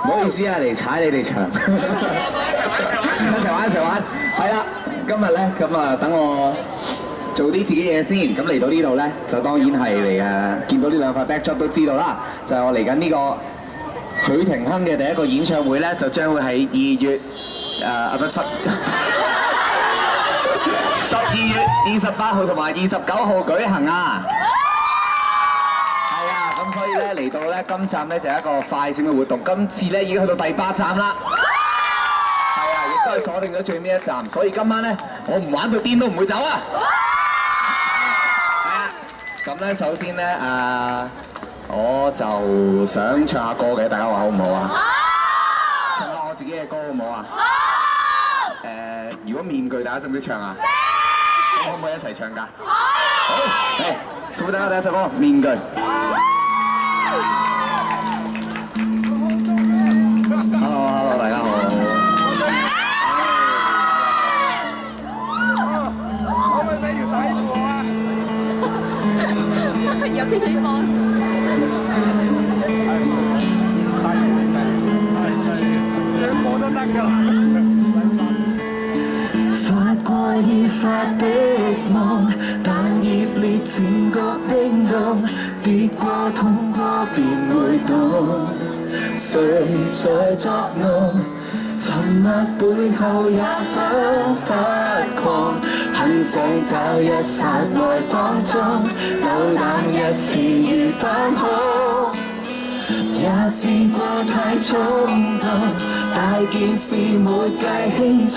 唔好意思啊，嚟踩你哋場，一齊玩，係啦，今日咧咁啊，等我做啲自己嘢先，咁嚟到呢度咧，就當然係嚟見到呢兩塊 backdrop 都知道啦，就係我嚟緊呢個許廷鏗嘅第一個演唱會咧，就將會喺2月12月28號同埋29號舉行啊！係啊，咁所以咧嚟到咧今站咧就係一個快閃嘅活動，今次咧已經去到第8站啦。係啊，亦都係鎖定咗最尾一站，所以今晚咧我唔玩到癲都唔會走啊！係啊，咁咧首先咧我就想唱下歌嘅，大家話好唔好啊？唱下我自己嘅歌好唔好啊？如果面具大家識唔識唱啊？可唔可以一齊唱㗎？好，嚟，送俾大家第一首歌《面具》。Hello， 大家好。可唔可以俾條底褲我啊？有啲地方。最冇都得㗎啦。過已發的夢，但熱烈漸覺冰凍，跌過痛過便會懂，誰在作弄？沉默背後也想發狂，很想找一剎愛放縱，夠膽一次如反恐。也試過太衝動，大件事沒計輕重，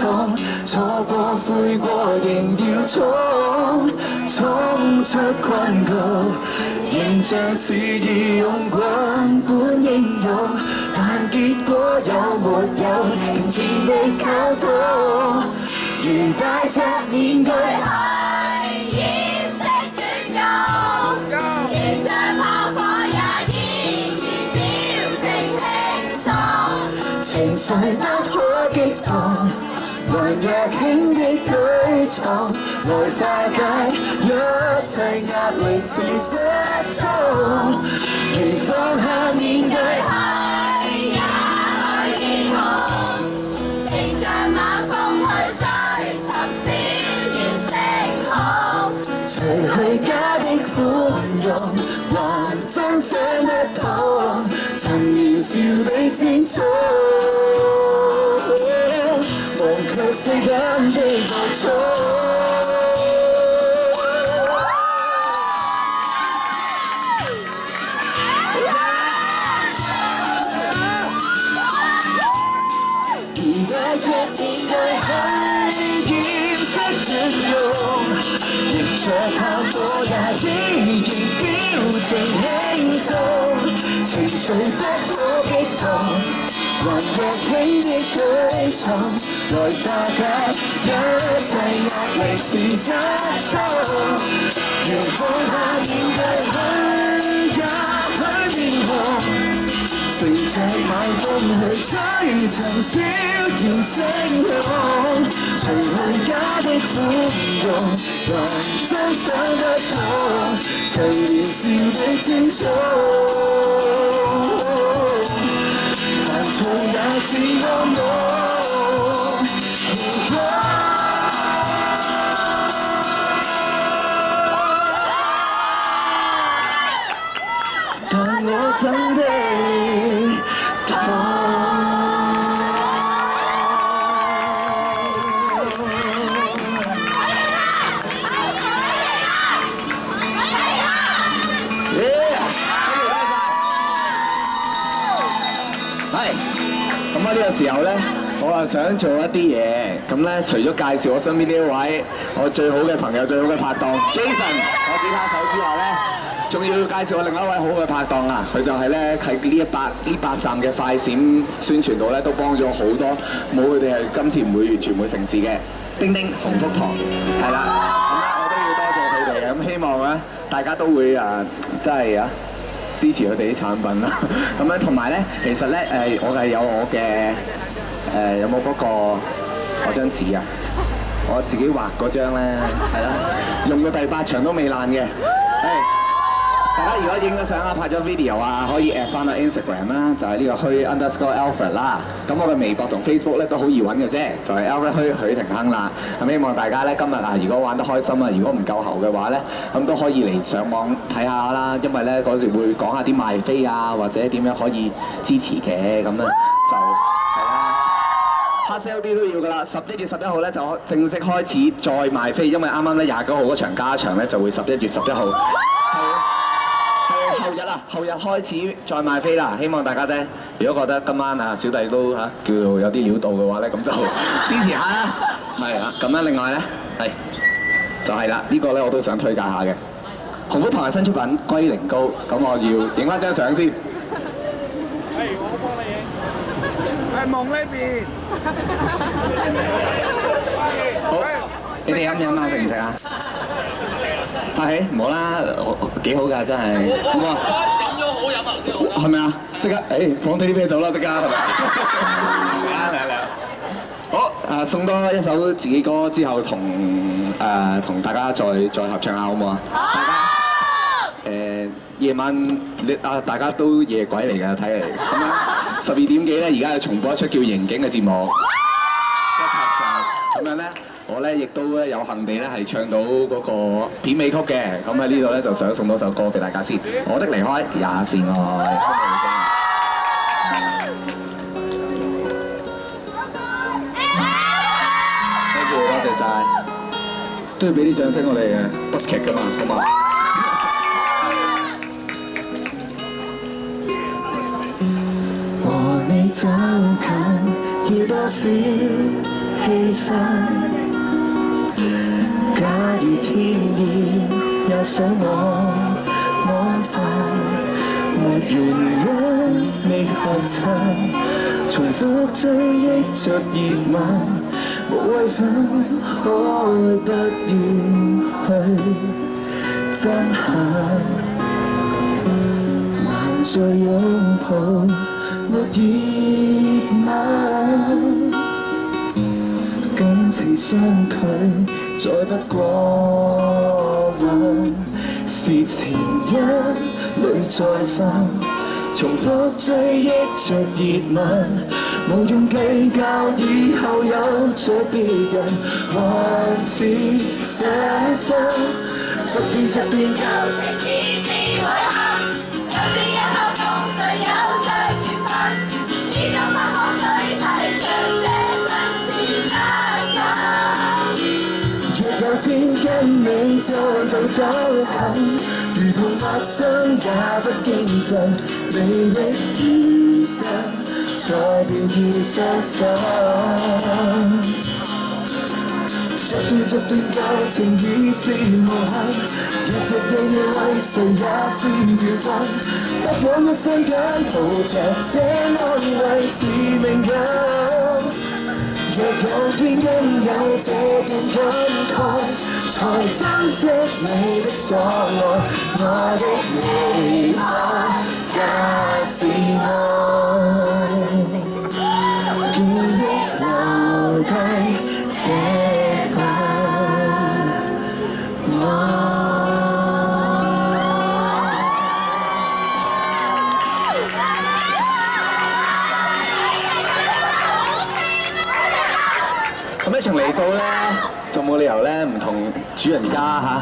錯過悔過仍要衝出困局，形象似義勇軍般英勇，但結果有沒有停止的溝通，如戴着面具去掩飾軟弱，形象炮火也依情緒不可激動，還若輕的舉措，來化解一切壓力似失蹤。如放下面具，去也去天空，乘着晚風去追尋閃耀星空，除去假的寬容，還真想不通，曾年少的精彩。忘卻世間的無錯，而戴着面具去掩飾軟弱，迎着炮火也依然表情輕鬆，情緒不可激動。還若輕的舉措，來化解一切壓力是失蹤。如放下面具去也許變紅，乘着晚風去追尋閃耀星空，除去假的寬容，還真想得通，曾年少的精彩。從也是惡夢，但我真的痛。咁喺呢個時候咧，我啊想做一啲嘢，咁咧除咗介紹我身邊呢一位我最好嘅朋友、最好嘅拍檔 Jason 我吉他手之外咧，仲要介紹我另外一位好嘅拍檔啊！佢就係咧喺呢8站嘅快閃宣傳度咧，都幫咗好多，冇佢哋係今次唔會完全唔會成事嘅。丁丁、鴻福堂係啦，咁咧我都要多謝佢哋嘅，咁希望咧大家都會真係支持佢哋啲產品啦，咁樣同埋咧，其實咧我係有我嘅有冇嗰個我張紙啊？我自己畫嗰張咧，係啦，用到第8場都未爛嘅，大家如果影咗相啊、拍咗 video 啊，可以 at 翻個 Instagram 啦，就係呢個虛 _Alfred 啦。咁我嘅微博同 Facebook 咧都好易揾嘅啫，就係 Alfred 許廷鏗啦。咁希望大家咧今日啊，如果玩得開心啊，如果唔夠喉嘅話咧，咁都可以嚟上網睇下啦，因為咧嗰時會講下啲賣飛啊，或者點樣可以支持嘅，咁咧就係啦。hard sell 啲都要噶啦，11月11號咧就正式開始再賣飛，因為啱啱咧29號嗰場加場咧就會11月11號。後日開始再賣飛啦，希望大家咧，如果覺得今晚啊小弟都叫做有啲料到嘅話咧，咁就支持下啦。係啊，咁樣另外咧係就係啦，呢個咧我都想推介下嘅紅福堂嘅新出品《龜苓膏》，咁我要影翻張相先。係，我幫你影。係夢呢邊。好，你哋飲唔飲啊？食唔食啊？係，唔好啦，幾好㗎真係。咁啊，飲咗好飲頭先。係咪啊？即刻，放低啲啤酒啦，即刻係咪？嚟。好，送多一首自己歌之後，同大家再合唱下好唔好啊？好。夜晚大家都夜鬼嚟㗎，睇嚟。咁樣12點幾咧，而家係重播一出叫《刑警》嘅節目。咁樣咧。我咧亦都咧有幸地咧係唱到嗰個片尾曲嘅，咁喺呢度咧就想送多首歌俾大家先。我的離開也是愛。Thank you， 多謝晒。都要俾啲掌聲我哋嘅 Busket 㗎嘛，好嘛？和你走近要多少犧牲？假如天意也想我安分，沒原因未合襯，重複追憶着熱吻，無謂分開不願去憎恨，難再擁抱沒熱吻。感情相距再不過問，是前一裏再生，重複追憶着熱吻，無用計較以後有着別人，還是傷心，逐段舊情只是遺憾，就是日後共誰有着緣分，始終不可取替着這真摯親近。若有天跟你再度走近，如同陌生也不驚震，你的餘生才變結傷心。逐段舊情已是無憾，日日夜夜為誰也是緣分，不枉一生間抱着這安慰是命運。若有天擁有這段感慨，才珍惜你的所愛，我的離開也是愛，記憶留低這份愛。咁一場嚟到咧，就冇理由咧唔同主人家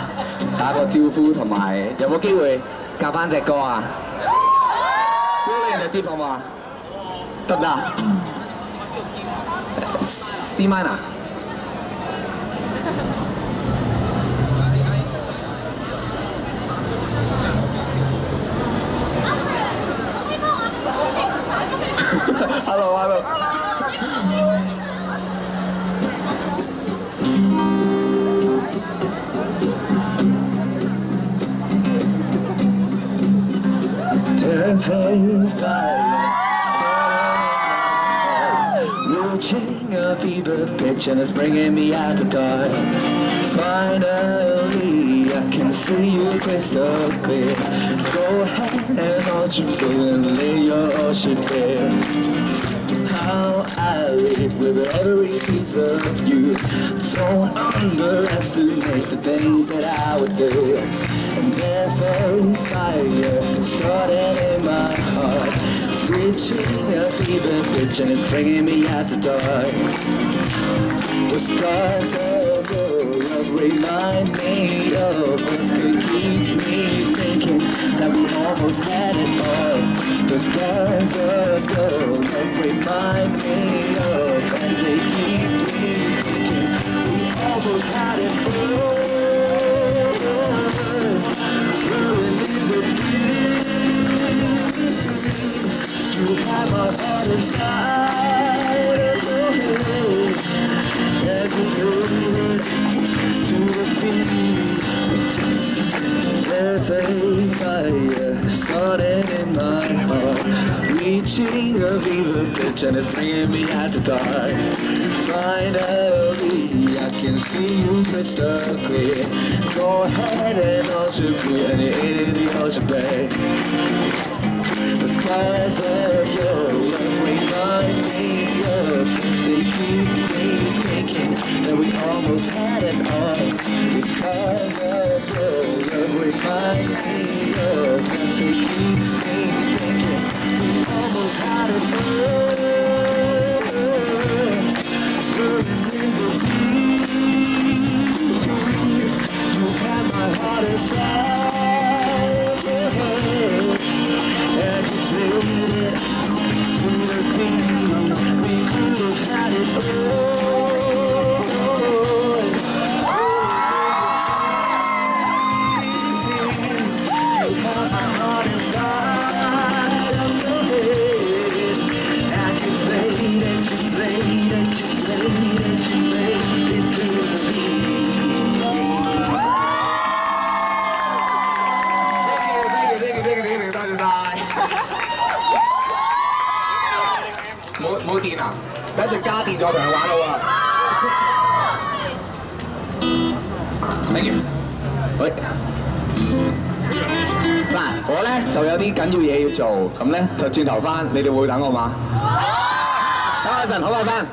打個招呼，同埋有冇機會夾翻隻歌啊？如果你人哋啲好唔好啊？得唔得？C minor。Hello。Watching a fever pitch and it's bringing me out the dark. Finally, I can see you crystal clear. Go ahead and hold your fear and lay your ocean bare. How I live with every piece of you. Don't underestimate the things that I would do. And there's a fire started in my heart, reaching a fever pitch and it's bringing me out the dark. The scars of your love remind me of what could keep me thinking that we almost had it all. The scars of your love remind me of, and they keep me thinking we almost had it all. You have my heart inside of your head, as you fade to the beat. There's a fire starting in my heart, reaching a fever pitch and it's bringing me out the dark. Finally, I can see you crystal clear. Go ahead and usher me and in the ocean bay. The skies of your love remind me of things they keep me thinking that we almost had it all. The skies of your love remind me of things they keep me thinking we almost had it all. You have my heart inside of your head, and you played it to the beat. We could have had it all. You have my heart inside of your head, and you played it, you played it, you played it, you played it to the beat.冇電啊！等陣加電再同佢玩好啊！Thank you。喂，嗱，我咧就有啲緊要嘢要做，咁咧就轉頭翻，你哋會等我嘛？等我一陣，好快翻。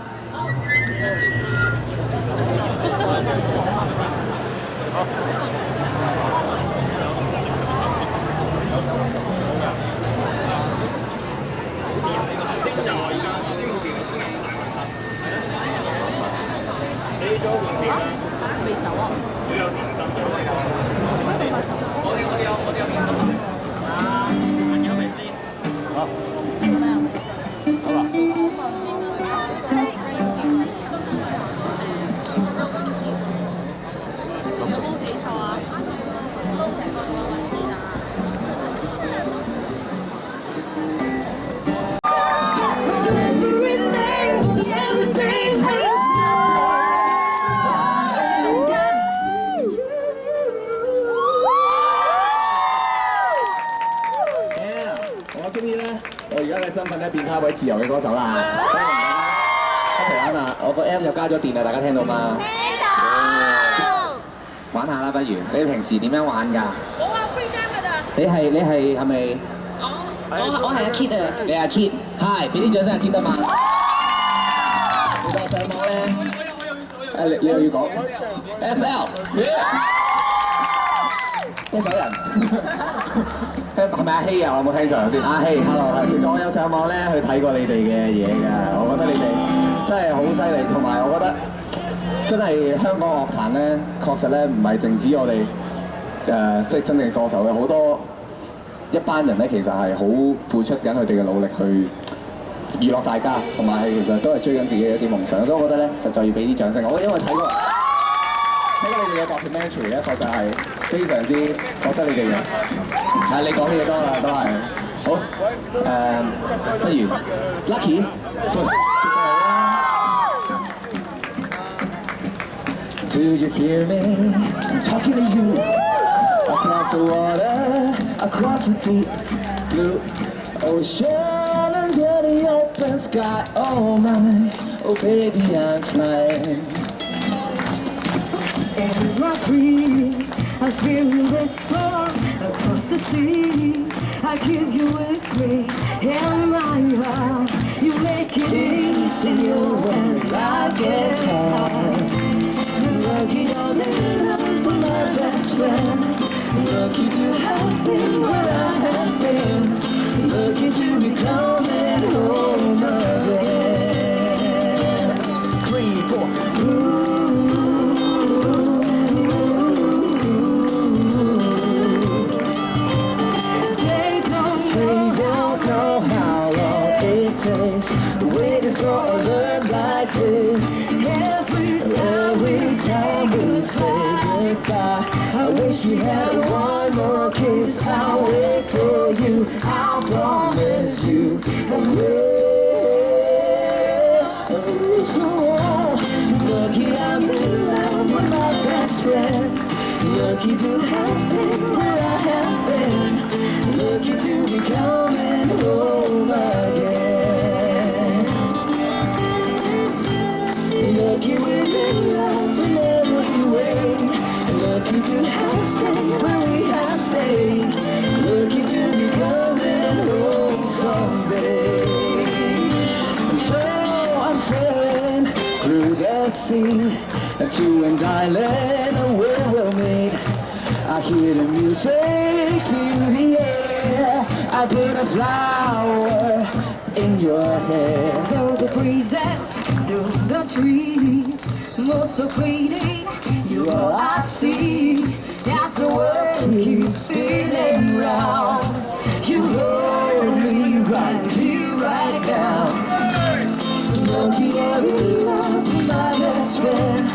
身份咧變翻一位自由嘅歌手啦，一齊玩啊！我個 M 又加咗電啦，大家聽到嗎？聽到。玩下啦，不如你平時點樣玩㗎？我玩 free jam 㗎咋。你係係咪？我係阿 Kid 啊。你阿 Kid，係俾啲掌聲阿 Kid 得嘛？你當上網咧？你又要講 SL， 多鬼人。係咪阿希啊？我有冇聽錯先？阿希 ，hello， 其實我有上網咧去睇過你哋嘅嘢㗎，我覺得你哋真係好犀利，同埋我覺得真係香港樂壇咧，確實咧唔係淨止我哋即係真正嘅歌手嘅，好多一班人咧其實係好付出緊佢哋嘅努力去娛樂大家，同埋係其實都係追緊自己嘅一啲夢想，所以我覺得咧實在要俾啲掌聲。我因為睇過你哋嘅 documentary 咧，確實係非常之覺得你哋嘅。係你講嘅嘢多啦，都係好不如 Lucky， Do you hear me? I'm talking to you across the water, across the deep blue ocean under the open sky. Oh my, oh baby, I'm flying. In my dreams, I feel you whisper across the sea. I keep you with me in my heart. You make it easy when life gets hard. You're lucky you're there for my best friend. Lucky to have been where I have been. Lucky to be coming home again. 3, 4. They don't know how long it takes waiting for a love like this. Every time we say goodbye, I wish we had one more kiss. I'll wait for you, I'll promise you. Lucky I'm in love with my best friend. Lucky to have been where I have been. Lucky to be coming home again. Lucky we're in love in every way. Lucky to have stayed where we have stayed. Lucky to be coming home someday. And so I'm sailing through the sea to an island where we'll meet. I hear the music through the air. I put a flower in your hair. Though the breezes through the trees move so pretty, You are all I see as the world keeps spinning round. You hold me right here, right now. Lucky I'm in love with my best friend.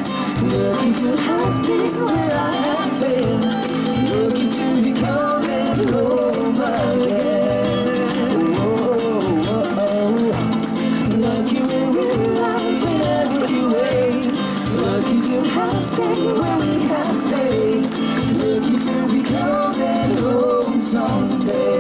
Lucky to have been where I have been. Lucky to be coming home again. Lucky we're in love in every way. Lucky to have stayed where we have stayed. Lucky to be coming home someday.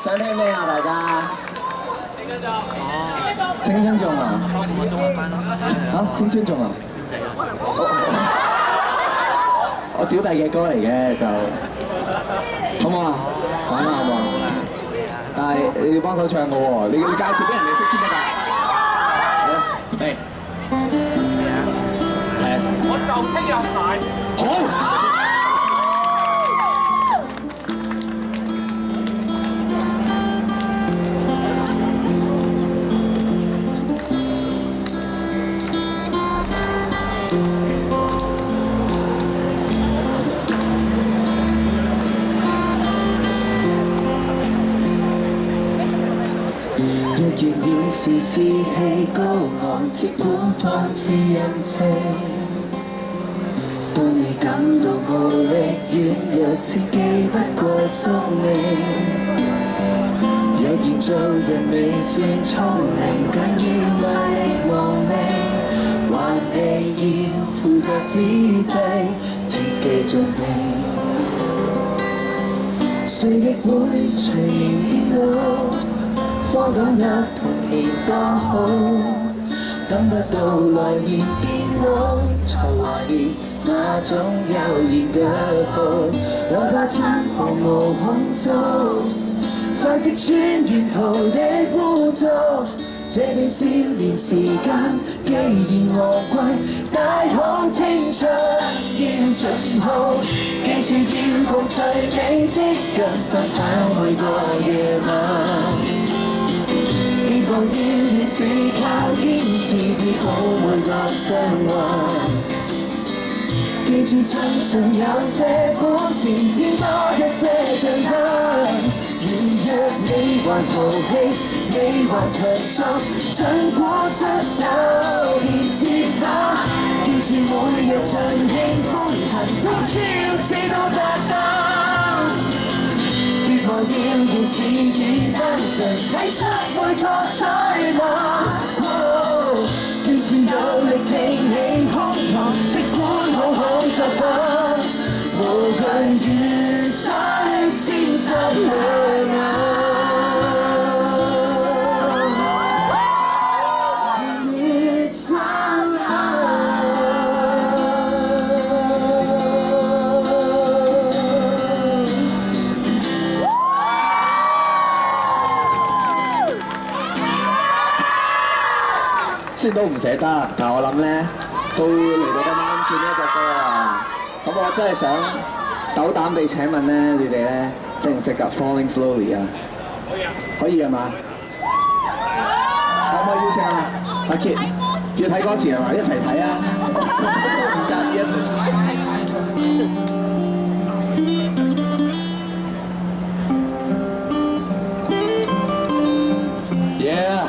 想聽咩啊？大家青春頌啊？嚇，青春頌啊？我小弟嘅歌嚟嘅就，好唔好啊？玩啦好唔好？但係你要幫手唱嘅喎，你介紹俾人哋識先得㗎。嚟，我就聽日買。好。若然要是士氣高昂，即管放肆任性。當你感到無力軟弱，切記不過宿命。若然做人未算聰明，更要賣力亡命，還你要負責之際，切記盡力。誰亦會隨年變老。方懂得童年剛好，等不到來年變老，才懷念那種悠然腳步。哪怕親毫無控訴，快識穿沿途的污糟。這段少年時間既然昂貴，大可青春要盡好。記住要共最美的腳分享每個夜晚。希望要你是靠堅持醫好每個傷患。記住親信有些本錢，只多一些進步。如若你還淘氣，你還強壯，盡果出手便接打。記住每日盡興風行，都超至到達到。別忘掉現時已單純，睇出每個彩浪。記住有力挺起胸膛，即管好好作風，無懼雨水沾濕兩雖然都唔捨得，但係我諗咧都嚟到今晚轉呢一隻歌啊！咁我真係想斗膽地請問咧，你哋咧識唔識㗎 Falling Slowly 啊？可以啊嘛？可唔可以邀請啊？阿 Kit 要睇歌詞係嘛？一齊睇啊！唔介意啊！Yeah，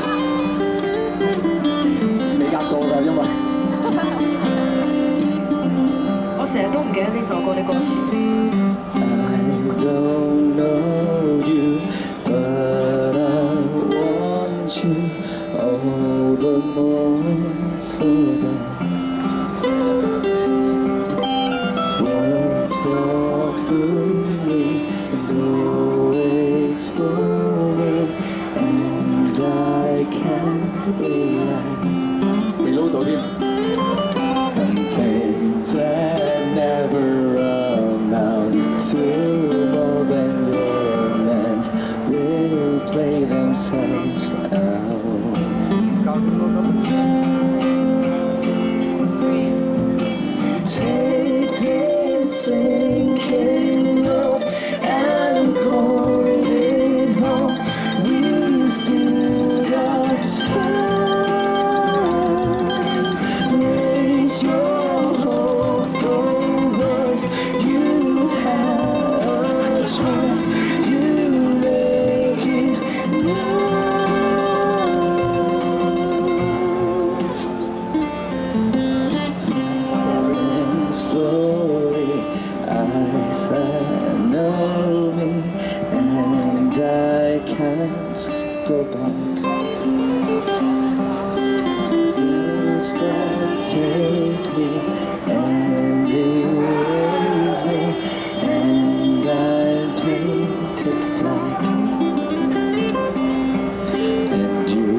未夾過㗎，因為我成日都唔記得呢首歌啲歌詞。I don't know you, but I want you all the more for that. Words thoughtfully and always for me, and I can't react. 未撈到添。 And things that never amount to more than they're meant will play themselves out. Take this sinking love and pour it home. We still got time. Raise your hope for us. You have a choice. You make it now. And slowly, eyes that know me, and I can't go back. Words that take me and erase me, and I paint it black. And you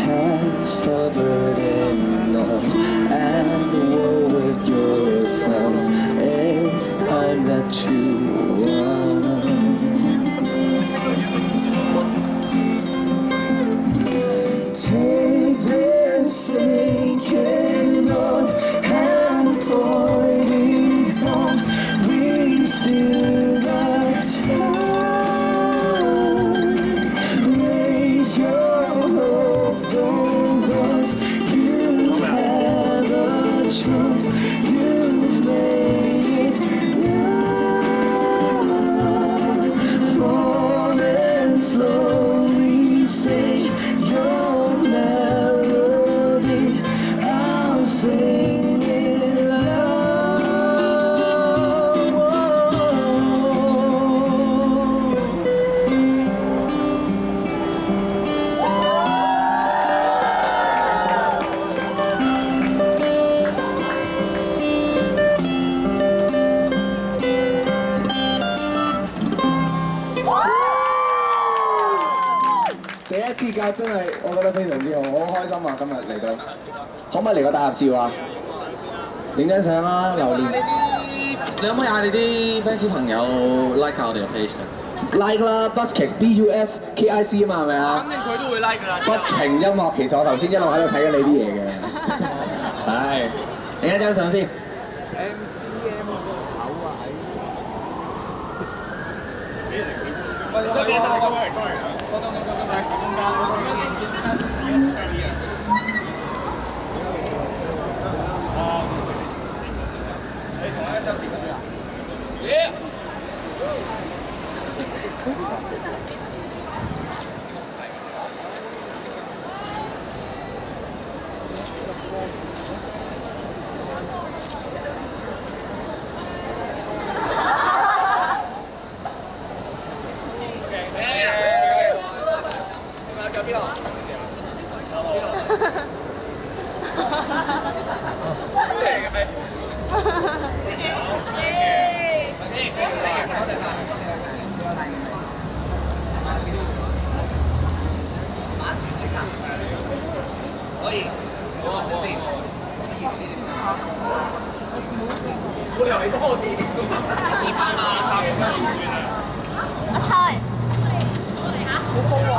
have suffered enough and war with yourselves. It's time that you won. Take this sinking love and pour it on. We've still got time. Raise your hope for us. You have a choice. You've made it now. Falling slowly, say your melody. I'll sing it loud.第一次夾真係，我覺得非常之好，我好開心啊！今日嚟到，可唔可以嚟個大合照啊？影張相啦，留念。你可唔可以嗌你啲 fans 朋友 like 下我哋嘅 page 啊？ like 啦 ，Buskick BUSKIC 啊嘛，係咪啊？反正佢都會 like 㗎啦。不情音樂，其實我頭先一路喺度睇緊你啲嘢嘅。係，影一張相先。阿猜，好高喎，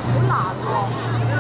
好難喎。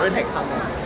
會平衡嘅。